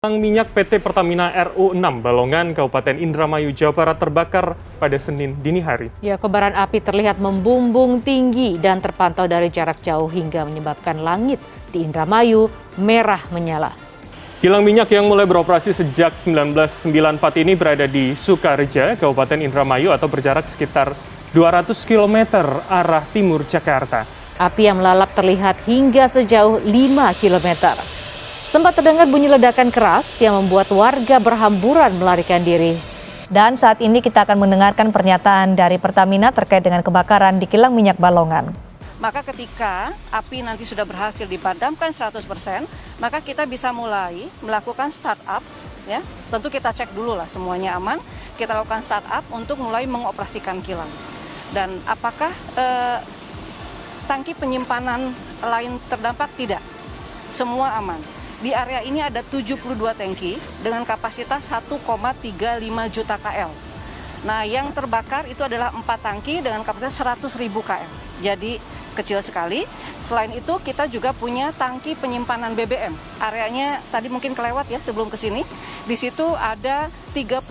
Kilang minyak PT Pertamina RU 6 Balongan, Kabupaten Indramayu, Jawa Barat terbakar pada Senin dini hari. Ya, kobaran api terlihat membumbung tinggi dan terpantau dari jarak jauh hingga menyebabkan langit di Indramayu merah menyala. Kilang minyak yang mulai beroperasi sejak 1994 ini berada di Sukareja, Kabupaten Indramayu atau berjarak sekitar 200 km arah timur Jakarta. Api yang melalap terlihat hingga sejauh 5 km. Sempat terdengar bunyi ledakan keras yang membuat warga berhamburan melarikan diri. Dan saat ini kita akan mendengarkan pernyataan dari Pertamina terkait dengan kebakaran di kilang minyak Balongan. Maka ketika api nanti sudah berhasil dipadamkan 100%, maka kita bisa mulai melakukan startup. Ya, tentu kita cek dulu lah semuanya aman. Kita lakukan startup untuk mulai mengoperasikan kilang. Dan apakah tangki penyimpanan lain terdampak? Tidak, semua aman. Di area ini ada 72 tangki dengan kapasitas 1,35 juta KL. Nah, yang terbakar itu adalah 4 tangki dengan kapasitas 100.000 KL. Jadi kecil sekali. Selain itu kita juga punya tangki penyimpanan BBM. Areanya tadi mungkin kelewat ya sebelum ke sini. Di situ ada 38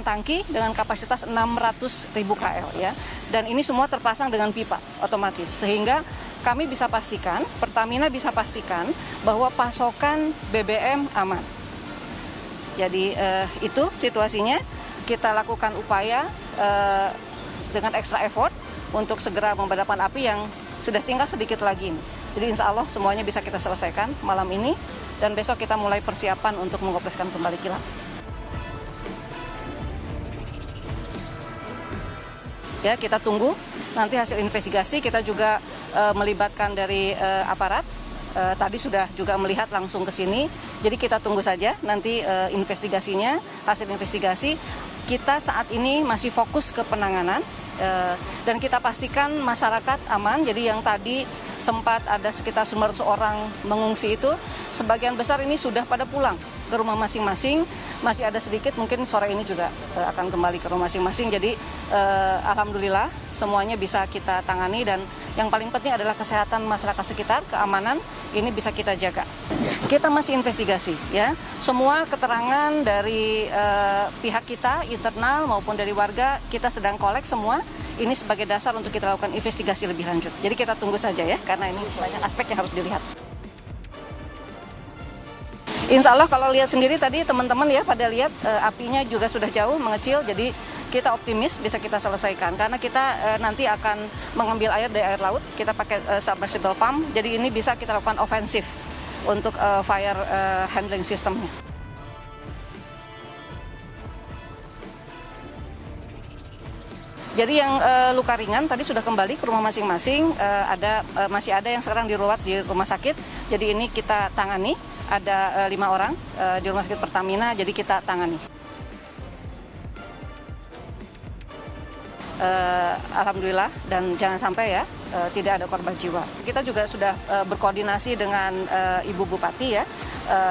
tangki dengan kapasitas 600.000 KL ya. Dan ini semua terpasang dengan pipa otomatis sehingga kami bisa pastikan, Pertamina bisa pastikan bahwa pasokan BBM aman. Jadi itu situasinya, kita lakukan upaya dengan extra effort untuk segera memadamkan api yang sudah tinggal sedikit lagi ini. Jadi insya Allah semuanya bisa kita selesaikan malam ini dan besok kita mulai persiapan untuk mengoperasikan kembali kilang. Ya, kita tunggu nanti hasil investigasi. Kita juga melibatkan dari aparat. Tadi sudah juga melihat langsung ke sini. Jadi kita tunggu saja nanti investigasinya, hasil investigasi. Kita saat ini masih fokus ke penanganan dan kita pastikan masyarakat aman. Jadi yang tadi sempat ada sekitar 900 orang mengungsi itu, sebagian besar ini sudah pada pulang ke rumah masing-masing. Masih ada sedikit mungkin sore ini juga akan kembali ke rumah masing-masing. Jadi alhamdulillah semuanya bisa kita tangani dan yang paling penting adalah kesehatan masyarakat sekitar, keamanan ini bisa kita jaga. Kita masih investigasi ya. Semua keterangan dari pihak kita internal maupun dari warga kita sedang kolek semua. Ini sebagai dasar untuk kita lakukan investigasi lebih lanjut. Jadi kita tunggu saja ya karena ini banyak aspek yang harus dilihat. Insya Allah kalau lihat sendiri tadi teman-teman ya pada lihat apinya juga sudah jauh mengecil, jadi kita optimis bisa kita selesaikan karena kita nanti akan mengambil air dari air laut, kita pakai submersible pump, jadi ini bisa kita lakukan ofensif untuk fire handling systemnya. Jadi yang luka ringan tadi sudah kembali ke rumah masing-masing, masih ada yang sekarang dirawat di rumah sakit, jadi ini kita tangani. Ada 5 orang di rumah sakit Pertamina, jadi kita tangani. Alhamdulillah dan jangan sampai ya tidak ada korban jiwa. Kita juga sudah berkoordinasi dengan Ibu Bupati ya,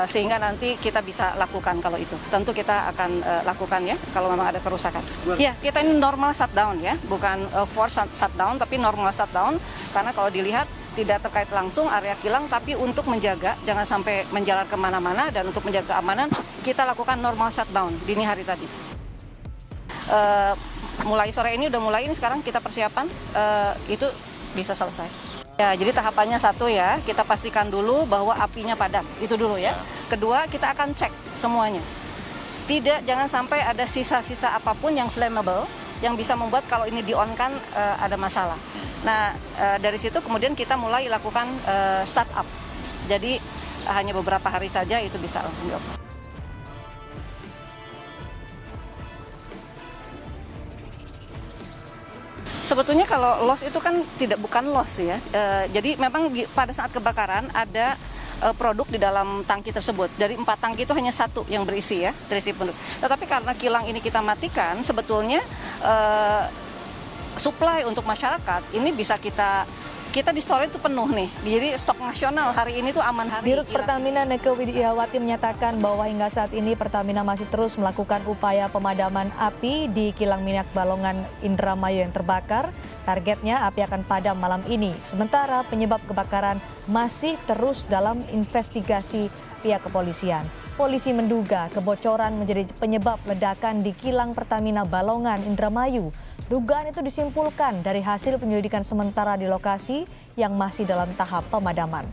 sehingga nanti kita bisa lakukan kalau itu. Tentu kita akan lakukan ya kalau memang ada kerusakan. Ya, kita ini normal shutdown ya, bukan forced shutdown tapi normal shutdown karena kalau dilihat tidak terkait langsung area kilang, tapi untuk menjaga jangan sampai menjalar kemana-mana dan untuk menjaga keamanan kita lakukan normal shutdown dini hari tadi. Mulai sore ini udah mulai ini sekarang kita persiapan itu bisa selesai. Ya, jadi tahapannya satu ya, kita pastikan dulu bahwa apinya padam, itu dulu ya. Kedua kita akan cek semuanya. Jangan sampai ada sisa-sisa apapun yang flammable yang bisa membuat kalau ini di-on-kan ada masalah. Nah, dari situ kemudian kita mulai lakukan startup. Jadi hanya beberapa hari saja itu bisa langsung dioperasi. Sebetulnya kalau loss itu kan bukan loss ya. Jadi memang pada saat kebakaran ada produk di dalam tangki tersebut. Dari 4 tangki itu hanya 1 yang berisi ya, terisi penuh. Tetapi karena kilang ini kita matikan, sebetulnya supply untuk masyarakat ini bisa kita di store itu penuh nih. Jadi stok nasional hari ini tuh aman hari. Dirut Pertamina Neke Widiawati menyatakan bahwa hingga saat ini Pertamina masih terus melakukan upaya pemadaman api di kilang minyak Balongan Indramayu yang terbakar. Targetnya api akan padam malam ini. Sementara penyebab kebakaran masih terus dalam investigasi pihak kepolisian. Polisi menduga kebocoran menjadi penyebab ledakan di kilang Pertamina Balongan, Indramayu. Dugaan itu disimpulkan dari hasil penyelidikan sementara di lokasi yang masih dalam tahap pemadaman.